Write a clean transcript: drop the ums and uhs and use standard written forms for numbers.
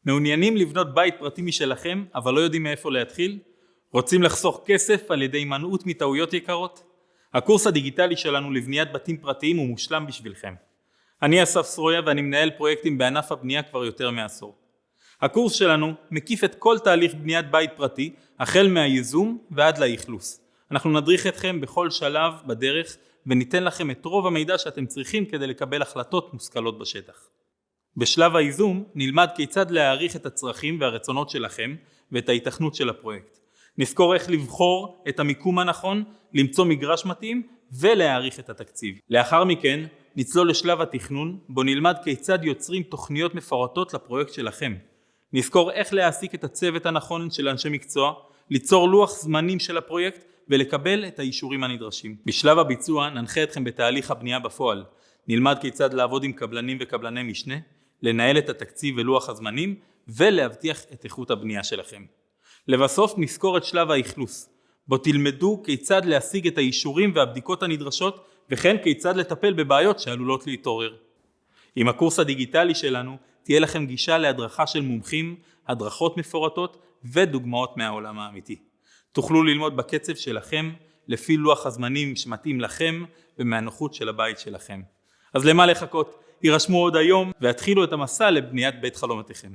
מעוניינים לבנות בית פרטי משלכם, אבל לא יודעים מאיפה להתחיל? רוצים לחסוך כסף על ידי הימנעות מטעויות יקרות? הקורס הדיגיטלי שלנו לבניית בתים פרטיים הוא מושלם בשבילכם. אני אסף סרויה ואני מנהל פרויקטים בענף הבנייה כבר יותר מעשור. הקורס שלנו מקיף את כל תהליך בניית בית פרטי, החל מהייזום ועד לאכלוס. אנחנו נדריך אתכם בכל שלב בדרך וניתן לכם את רוב המידע שאתם צריכים כדי לקבל החלטות מושכלות בשטח. בשלב הייזום נלמד כיצד להעריך את הצרכים והרצונות שלכם ואת ההיתכנות של הפרויקט. נזכור איך לבחור את המיקום הנכון, למצוא מגרש מתאים ולהעריך את התקציב. לאחר מכן נצלול לשלב התכנון, בו נלמד כיצד יוצרים תוכניות מפורטות לפרויקט שלכם. נזכור איך להעסיק את הצוות הנכון של אנשי מקצוע, ליצור לוח זמנים של הפרויקט ולקבל את האישורים הנדרשים. בשלב הביצוע ננחה אתכם בתהליך הבנייה בפועל. נלמד כיצד לעבוד עם קבלנים וקבלני משנה, לנהל את התקציב ולוח הזמנים ולהבטיח את איכות הבנייה שלכם. לבסוף נזכור את שלב האכלוס, בו תלמדו כיצד להשיג את האישורים והבדיקות הנדרשות וכן כיצד לטפל בבעיות שעלולות להתעורר. עם הקורס הדיגיטלי שלנו תהיה לכם גישה להדרכה של מומחים, הדרכות מפורטות ודוגמאות מהעולם האמיתי. תוכלו ללמוד בקצב שלכם, לפי לוח הזמנים שמתאים לכם ומהנוחות של הבית שלכם. אז למה לחכות? הירשמו עוד היום והתחילו את המסע לבניית בית חלומותיכם.